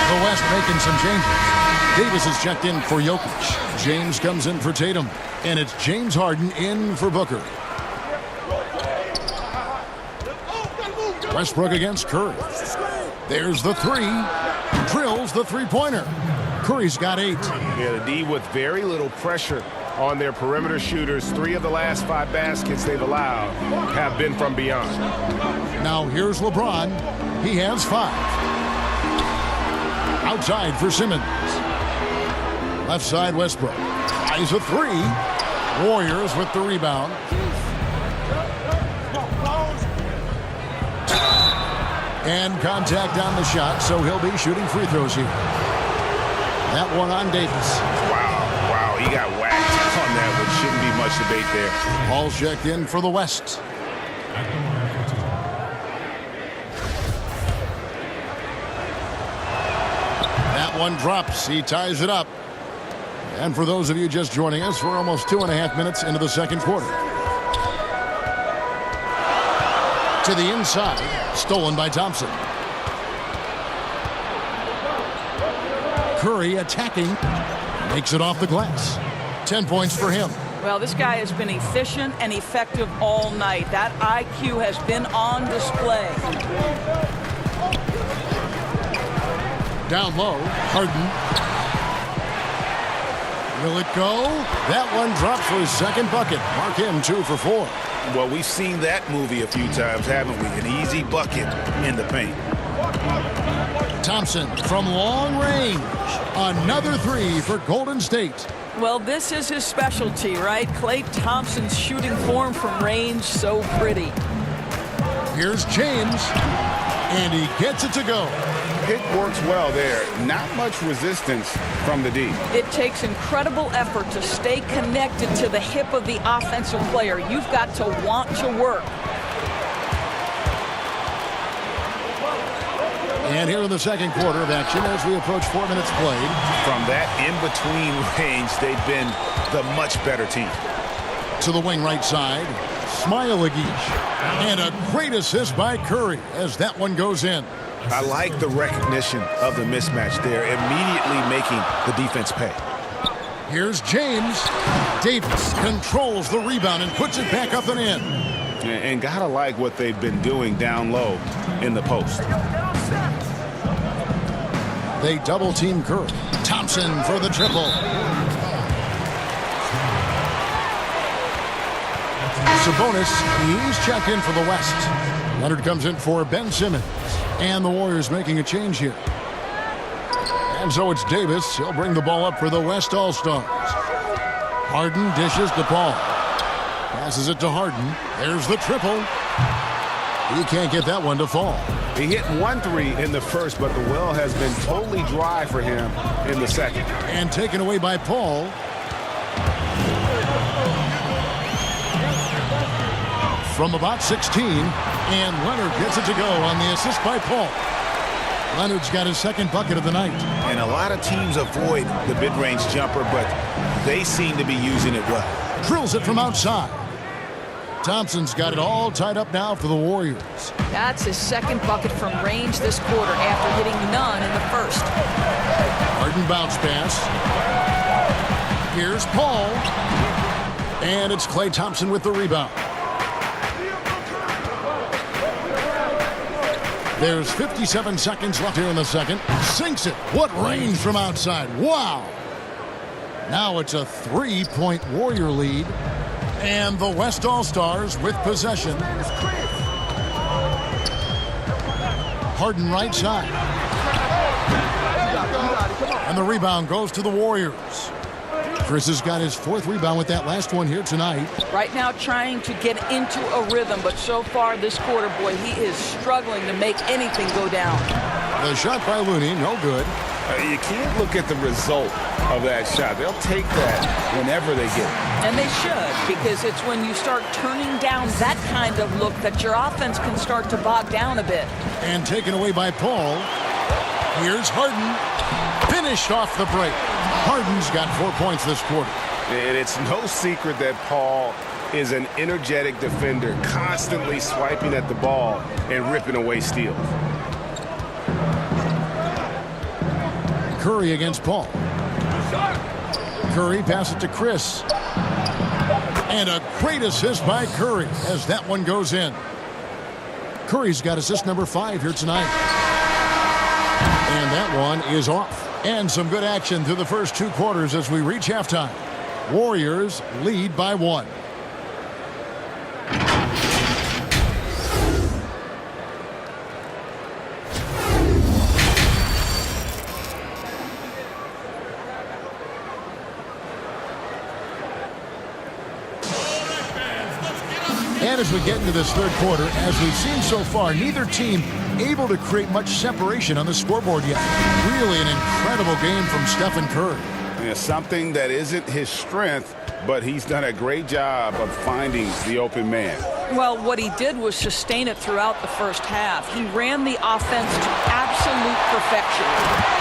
The West making some changes. Davis is checked in for Jokic. James comes in for Tatum. And it's James Harden in for Booker. Westbrook against Curry. There's the three. Drills the three-pointer. Curry's got 8. Yeah, the D with very little pressure on their perimeter shooters. 3 of the last 5 baskets they've allowed have been from beyond. Now here's LeBron. He has 5. Outside for Simmons. Left side Westbrook. Eyes a 3. Warriors with the rebound. And contact on the shot, so he'll be shooting free throws here. That one on Davis. Wow, he got whacked on that one. Shouldn't be much debate there. Ball checked in for the West. That one drops. He ties it up. And for those of you just joining us, we're almost 2.5 minutes into the second quarter. To the inside. Stolen by Thompson. Curry attacking. Makes it off the glass. 10 points for him. Well, this guy has been efficient and effective all night. That IQ has been on display. Down low. Harden. Will it go? That one drops for his second bucket. Mark him 2 for 4. Well, we've seen that movie a few times, haven't we? An easy bucket in the paint. Thompson from long range. Another 3 for Golden State. Well, this is his specialty, right? Klay Thompson's shooting form from range, so pretty. Here's James. And he gets it to go. Pick works well there. Not much resistance from the D. It takes incredible effort to stay connected to the hip of the offensive player. You've got to want to work. And here in the second quarter of action as we approach 4 minutes played. From that in-between range, they've been the much better team. To the wing right side. Smailagic. And a great assist by Curry as that one goes in. I like the recognition of the mismatch there, immediately making the defense pay. Here's James. Davis controls the rebound and puts it back up and in. And gotta like what they've been doing down low in the post. They double team Curry. Thompson for the triple. Sabonis, he's checked in for the West. Leonard comes in for Ben Simmons. And the Warriors making a change here. And so it's Davis. He'll bring the ball up for the West All-Stars. Harden dishes to Paul. Passes it to Harden. There's the triple. He can't get that one to fall. He hit 1 3 in the first, but the well has been totally dry for him in the second. And taken away by Paul. From about 16, and Leonard gets it to go on the assist by Paul. Leonard's got his second bucket of the night. And a lot of teams avoid the mid-range jumper, but they seem to be using it well. Drills it from outside. Thompson's got it all tied up now for the Warriors. That's his second bucket from range this quarter after hitting none in the first. Harden bounce pass. Here's Paul. And it's Klay Thompson with the rebound. There's 57 seconds left here in the second. Sinks it. What range from outside. Wow. Now it's a 3-point Warrior lead. And the West All-Stars with possession. Harden right side. And the rebound goes to the Warriors. Chris has got his 4th rebound with that last one here tonight. Right now trying to get into a rhythm, but so far this quarter, boy, he is struggling to make anything go down. The shot by Looney, no good. You can't look at the result of that shot. They'll take that whenever they get it. And they should, because it's when you start turning down that kind of look that your offense can start to bog down a bit. And taken away by Paul. Here's Harden. Finished off the break. Harden's got 4 points this quarter. And it's no secret that Paul is an energetic defender, constantly swiping at the ball and ripping away steals. Curry against Paul. Curry passes it to Chris. And a great assist by Curry as that one goes in. Curry's got assist number 5 here tonight. And that one is off. And some good action through the first 2 quarters as we reach halftime. Warriors lead by 1. And as we get into this third quarter, as we've seen so far, neither team able to create much separation on the scoreboard yet. Really an incredible game from Stephen Curry. Yeah, something that isn't his strength, but he's done a great job of finding the open man. Well, what he did was sustain it throughout the first half. He ran the offense to absolute perfection.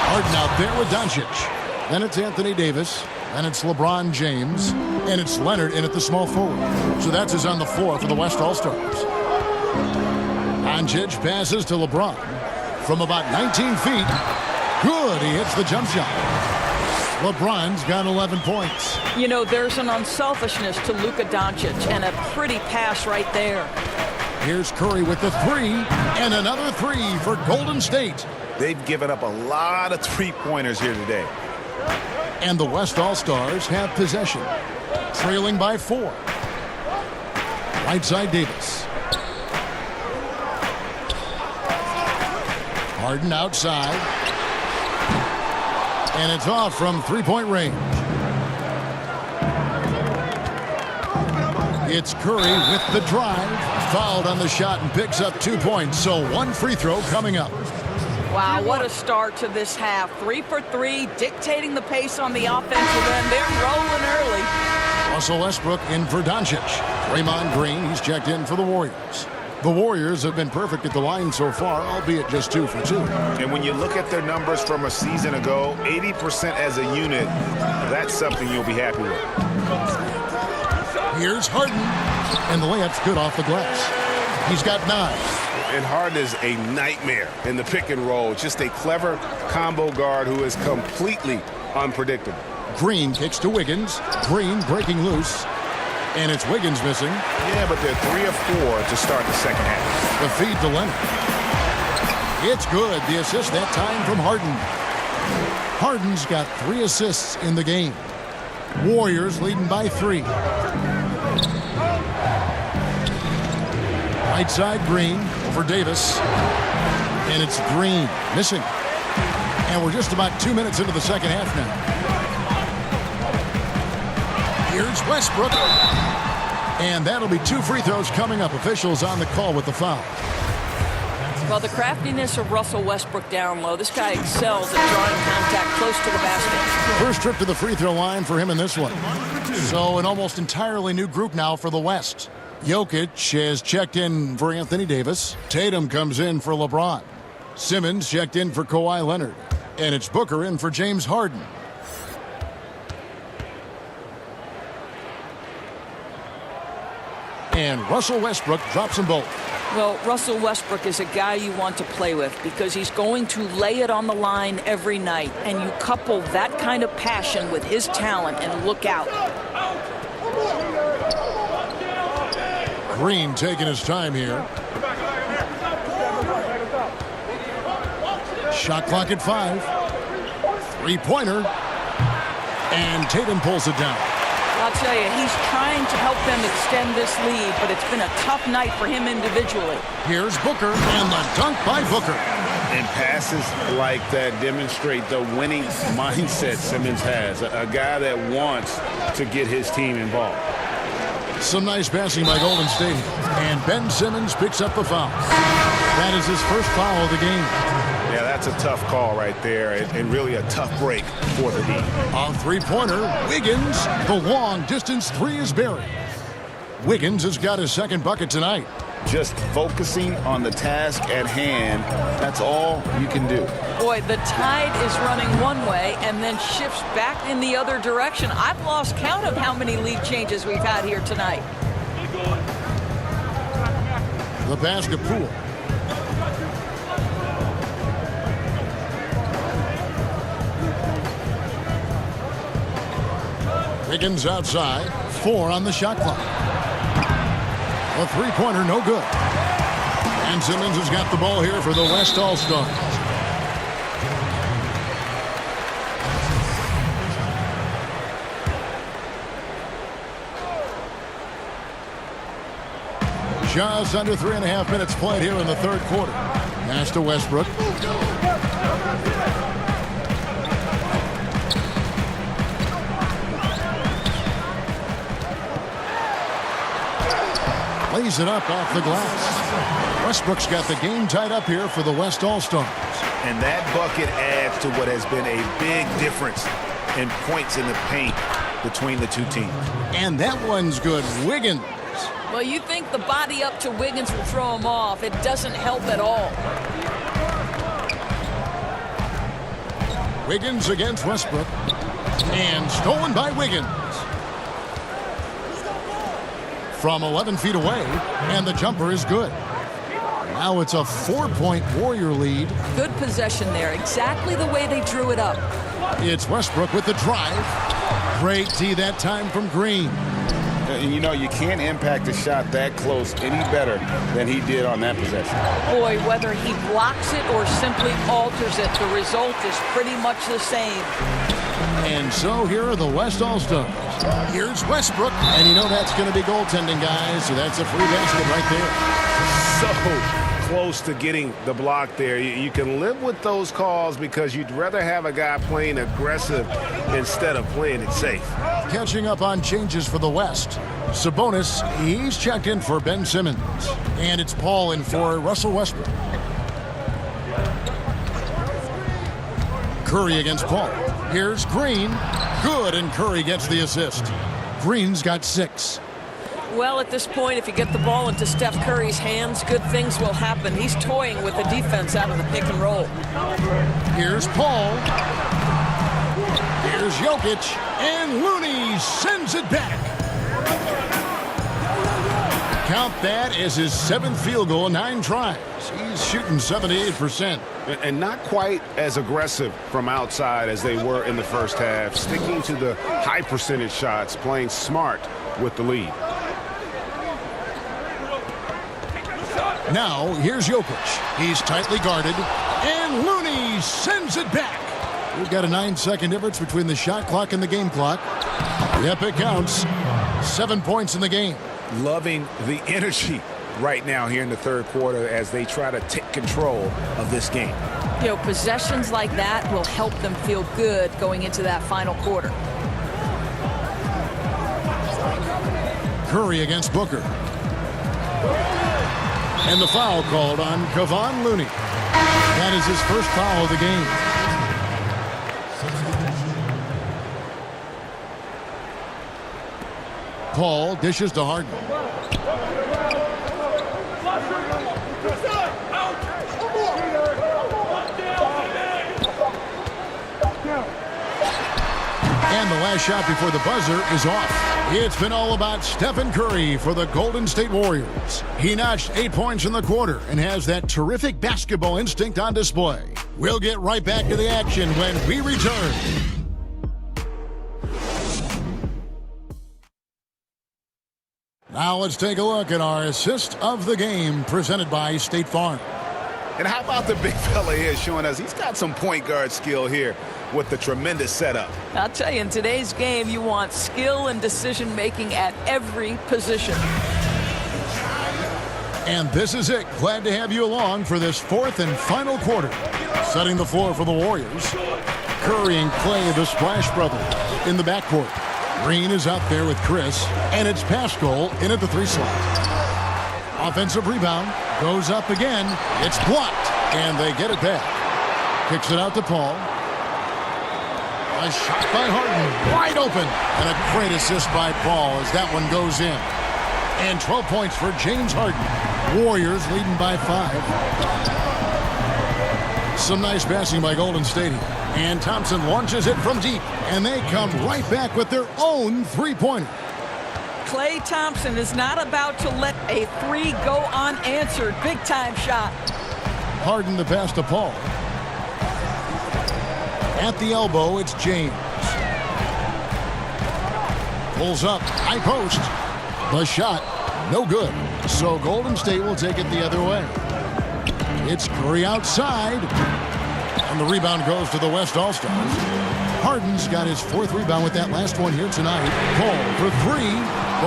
Harden out there with Doncic. Then it's Anthony Davis. And it's LeBron James. And it's Leonard in at the small forward. So that's his on the floor for the West All-Stars. Doncic passes to LeBron from about 19 feet. Good. He hits the jump shot. LeBron's got 11 points. You know, there's an unselfishness to Luka Doncic, and a pretty pass right there. Here's Curry with the 3, and another 3 for Golden State. They've given up a lot of three-pointers here today. And the West All-Stars have possession, trailing by 4. Right side Davis. Harden outside. And it's off from three-point range. It's Curry with the drive. Fouled on the shot and picks up 2 points. So 1 free throw coming up. Wow, what a start to this half. 3 for 3, dictating the pace on the offensive end. They're rolling early. Russell Westbrook in for Doncic. Draymond Green, he's checked in for the Warriors. The Warriors have been perfect at the line so far, albeit just 2 for 2. And when you look at their numbers from a season ago, 80% as a unit, that's something you'll be happy with. Here's Harden. And the layup's good off the glass. He's got 9. And Harden is a nightmare in the pick and roll. Just a clever combo guard who is completely unpredictable. Green kicks to Wiggins. Green breaking loose. And it's Wiggins missing. Yeah, but they're 3 of 4 to start the second half. The feed to Leonard. It's good. The assist that time from Harden. Harden's got 3 assists in the game. Warriors leading by 3. Right side Green for Davis. And it's Green missing. And we're just about 2 minutes into the second half now. Here's Westbrook. And that'll be 2 free throws coming up. Officials on the call with the foul. Well, the craftiness of Russell Westbrook down low. This guy excels at drawing contact close to the basket. First trip to the free throw line for him in this one. So an almost entirely new group now for the West. Jokic has checked in for Anthony Davis. Tatum comes in for LeBron. Simmons checked in for Kawhi Leonard. And it's Booker in for James Harden. And Russell Westbrook drops them both. Well, Russell Westbrook is a guy you want to play with because he's going to lay it on the line every night. And you couple that kind of passion with his talent and look out. Green taking his time here. Shot clock at 5. 3-pointer. And Tatum pulls it down. I'll tell you, he's trying to help them extend this lead, but it's been a tough night for him individually. Here's Booker, and the dunk by Booker. And passes like that demonstrate the winning mindset Simmons has. A guy that wants to get his team involved. Some nice passing by Golden State. And Ben Simmons picks up the foul. That is his first foul of the game. Yeah, that's a tough call right there, and really a tough break for the team. A 3-pointer, Wiggins. The long-distance 3 is buried. Wiggins has got his second bucket tonight. Just focusing on the task at hand, that's all you can do. Boy, the tide is running one way and then shifts back in the other direction. I've lost count of how many lead changes we've had here tonight. The pass to Poole. Wiggins outside. 4 on the shot clock. A 3-pointer, no good. And Simmons has got the ball here for the West All-Stars. Just under 3.5 minutes played here in the third quarter. Pass to Westbrook. Lays it up off the glass. Westbrook's got the game tied up here for the West All-Stars. And that bucket adds to what has been a big difference in points in the paint between the two teams. And that one's good. Wiggins. Well, you think the body up to Wiggins will throw him off. It doesn't help at all. Wiggins against Westbrook. And stolen by Wiggins. From 11 feet away, and the jumper is good. Now it's a 4-point Warrior lead. Good possession there, exactly the way they drew it up. It's Westbrook with the drive. Great D that time from Green. And you know, you can't impact a shot that close any better than he did on that possession. Boy, whether he blocks it or simply alters it, the result is pretty much the same. And so here are the West All-Stars. Here's Westbrook. And you know that's going to be goaltending, guys. So that's a free basket right there. So close to getting the block there. You can live with those calls because you'd rather have a guy playing aggressive instead of playing it safe. Catching up on changes for the West. Sabonis, he's checked in for Ben Simmons. And it's Paul in for Russell Westbrook. Curry against Paul. Here's Green. Good, and Curry gets the assist. Green's got 6. Well, at this point, if you get the ball into Steph Curry's hands, good things will happen. He's toying with the defense out of the pick and roll. Here's Paul. Here's Jokic. And Looney sends it back. Count that as his 7th field goal in 9 tries. He's shooting 78%. And not quite as aggressive from outside as they were in the first half. Sticking to the high percentage shots, playing smart with the lead. Now, here's Jokic. He's tightly guarded. And Looney sends it back. We've got a 9-second difference between the shot clock and the game clock. Yep, it counts. 7 points in the game. Loving the energy right now here in the third quarter as they try to take control of this game. You know, possessions like that will help them feel good going into that final quarter. Curry against Booker. And the foul called on Kevon Looney. That is his first foul of the game. Paul dishes to Harden. And the last shot before the buzzer is off. It's been all about Stephen Curry for the Golden State Warriors. He notched 8 points in the quarter and has that terrific basketball instinct on display. We'll get right back to the action when we return. Now let's take a look at our assist of the game presented by State Farm. And how about the big fella here showing us he's got some point guard skill here with the tremendous setup. I'll tell you, in today's game, you want skill and decision-making at every position. And this is it. Glad to have you along for this 4th and final quarter. Setting the floor for the Warriors. Curry and Clay, the Splash Brothers, in the backcourt. Green is out there with Chris, and it's Pascal in at the 3 slot. Offensive rebound, goes up again. It's blocked, and they get it back. Kicks it out to Paul. A shot by Harden, wide open, and a great assist by Paul as that one goes in. And 12 points for James Harden. Warriors leading by 5. Some nice passing by Golden State here. And Thompson launches it from deep, and they come right back with their own 3-pointer. Klay Thompson is not about to let a 3 go unanswered. Big-time shot. Harden the pass to Paul. At the elbow, it's James. Pulls up, high post. The shot, no good. So Golden State will take it the other way. It's Curry outside. And the rebound goes to the West All-Stars. Harden's got his 4th rebound with that last one here tonight. Paul for 3.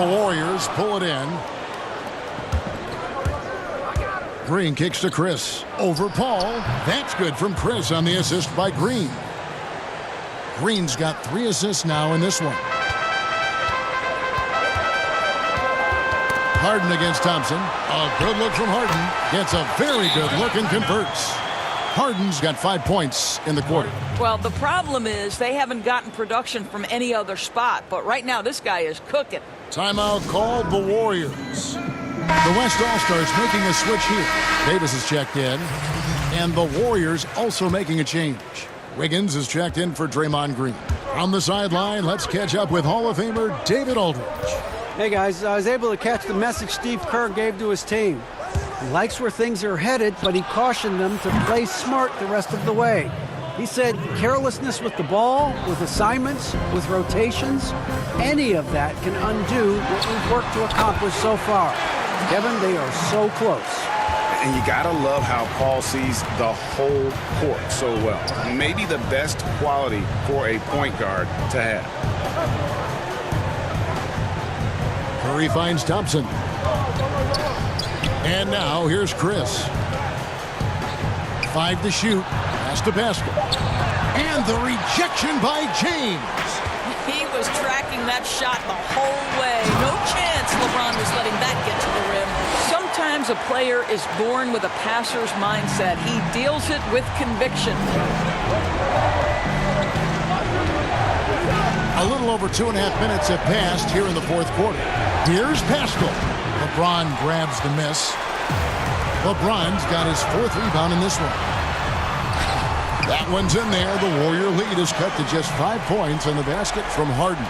The Warriors pull it in. Green kicks to Chris. Over Paul. That's good from Chris on the assist by Green. Green's got 3 assists now in this one. Harden against Thompson. A good look from Harden. Gets a very good look and converts. Harden's got 5 points in the quarter. Well, the problem is they haven't gotten production from any other spot, but right now this guy is cooking. Timeout called the Warriors. The West All-Stars making a switch here. Davis is checked in. And the Warriors also making a change. Wiggins is checked in for Draymond Green. On the sideline, let's catch up with Hall of Famer David Aldridge. Hey guys, I was able to catch the message Steve Kerr gave to his team. He likes where things are headed, but he cautioned them to play smart the rest of the way. He said carelessness with the ball, with assignments, with rotations, any of that can undo what we've worked to accomplish so far. Kevin, they are so close. And you gotta love how Paul sees the whole court so well. Maybe the best quality for a point guard to have. Curry finds Thompson. And now here's Chris. 5 to shoot. Pass to basket. And the rejection by James. He was tracking that shot the whole way. No chance LeBron was letting that get to the rim. Sometimes a player is born with a passer's mindset. He deals it with conviction. A little over 2.5 minutes have passed here in the 4th quarter. Here's Pascal. LeBron grabs the miss. LeBron's got his 4th rebound in this one. That one's in there. The Warrior lead is cut to just 5 points on the basket from Harden.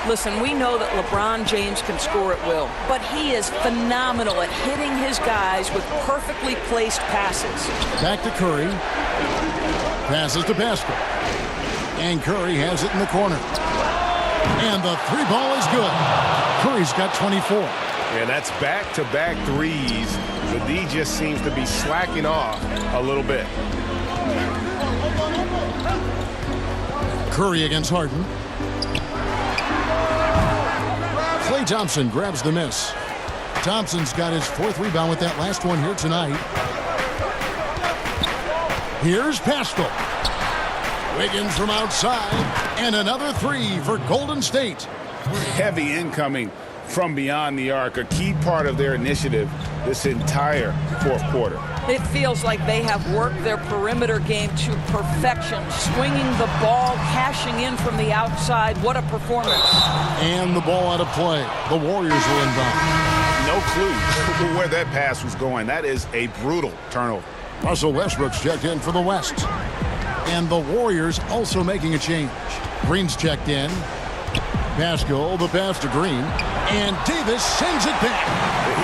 Listen, we know that LeBron James can score at will, but he is phenomenal at hitting his guys with perfectly placed passes. Back to Curry. Passes to Pascal. And Curry has it in the corner. And the 3 ball is good. Curry's got 24. Yeah, that's back-to-back threes. The D just seems to be slacking off a little bit. Curry against Harden. Klay Thompson grabs the miss. Thompson's got his 4th rebound with that last one here tonight. Here's Pascal. Wiggins from outside. And another 3 for Golden State. Heavy incoming from beyond the arc, a key part of their initiative this entire 4th quarter. It feels like they have worked their perimeter game to perfection, swinging the ball, cashing in from the outside. What a performance. And the ball out of play. The Warriors will inbound. No clue where that pass was going. That is a brutal turnover. Russell Westbrook's checked in for the West. And the Warriors also making a change. Green's checked in. Pascal, the pass to Green. And Davis sends it back.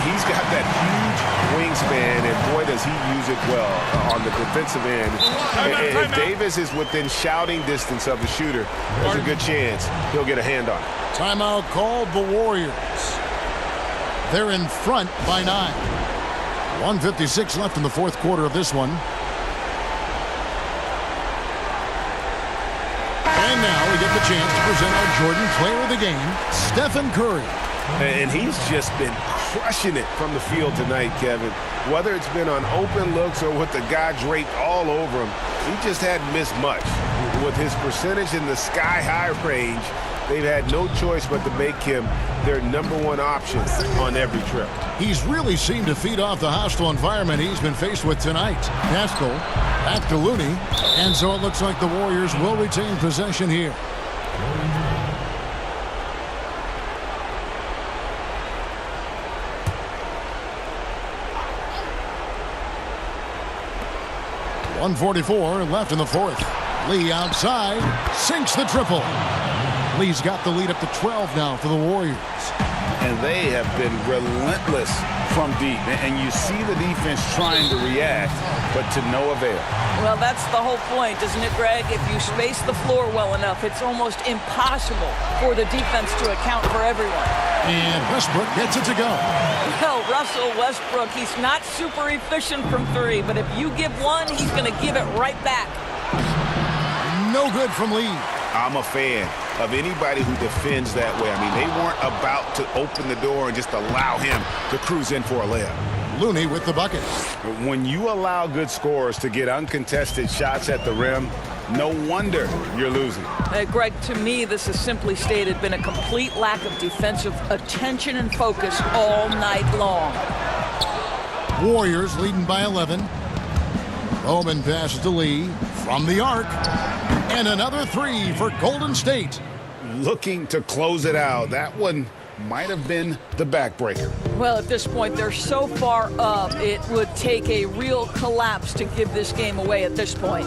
He's got that huge wingspan, and boy, does he use it well on the defensive end. If Davis is within shouting distance of the shooter, there's a good chance he'll get a hand on it. Timeout called the Warriors. They're in front by 9. 1:56 left in the 4th quarter of this one. And now we get the chance to present our Jordan Player of the Game, Stephen Curry. And he's just been crushing it from the field tonight, Kevin. Whether it's been on open looks or with the guy draped all over him, he just hadn't missed much. With his percentage in the sky-high range, they've had no choice but to make him their #1 option on every trip. He's really seemed to feed off the hostile environment he's been faced with tonight. Pascal, back to Looney, and so it looks like the Warriors will retain possession here. .144 left in the 4th. Lee outside, sinks the triple. Lee's got the lead up to 12 now for the Warriors. and they have been relentless from deep. And you see the defense trying to react, but to no avail. Well, that's the whole point, isn't it, Greg? If you space the floor well enough, it's almost impossible for the defense to account for everyone. And Westbrook gets it to go. Well, Russell Westbrook, he's not super efficient from three, but if you give one, he's going to give it right back. No good from Lee. I'm a fan of anybody who defends that way. I mean, they weren't about to open the door and just allow him to cruise in for a layup. Looney with the bucket. When you allow good scorers to get uncontested shots at the rim, no wonder you're losing. Greg, to me, this has simply stated been a complete lack of defensive attention and focus all night long. Warriors leading by 11. Bowman passes to Lee from the arc. And another three for Golden State. Looking to close it out. That one might have been the backbreaker. Well, at this point, they're so far up, it would take a real collapse to give this game away at this point.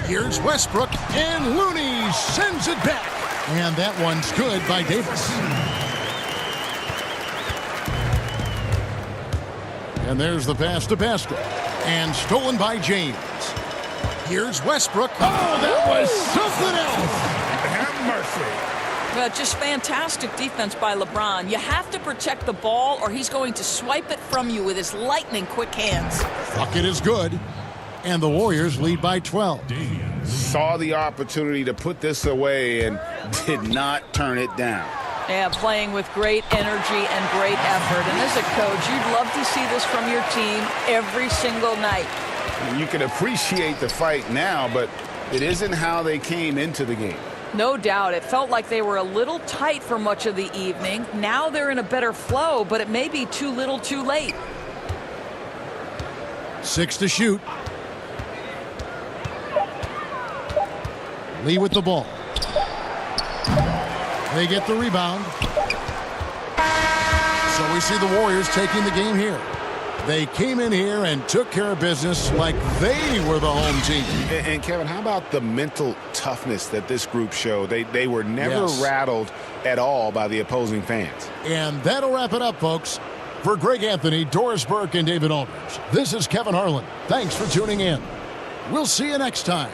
Here's Westbrook, and Looney sends it back. And that one's good by Davis. And there's the pass to Pascal. And stolen by James. Here's Westbrook. Oh, that was something else. Have mercy. Just fantastic defense by LeBron. You have to protect the ball or he's going to swipe it from you with his lightning quick hands. Bucket is good. And the Warriors lead by 12. Saw the opportunity to put this away and did not turn it down. Yeah, playing with great energy and great effort. And as a coach, you'd love to see this from your team every single night. You can appreciate the fight now, but it isn't how they came into the game. No doubt. It felt like they were a little tight for much of the evening. Now they're in a better flow, but it may be too little too late. 6 to shoot. Lee with the ball. They get the rebound. So we see the Warriors taking the game here. They came in here and took care of business like they were the home team. And Kevin, how about the mental toughness that this group showed? They were never rattled at all by the opposing fans. And that'll wrap it up, folks. For Greg Anthony, Doris Burke, and David Aldridge, this is Kevin Harlan. Thanks for tuning in. We'll see you next time.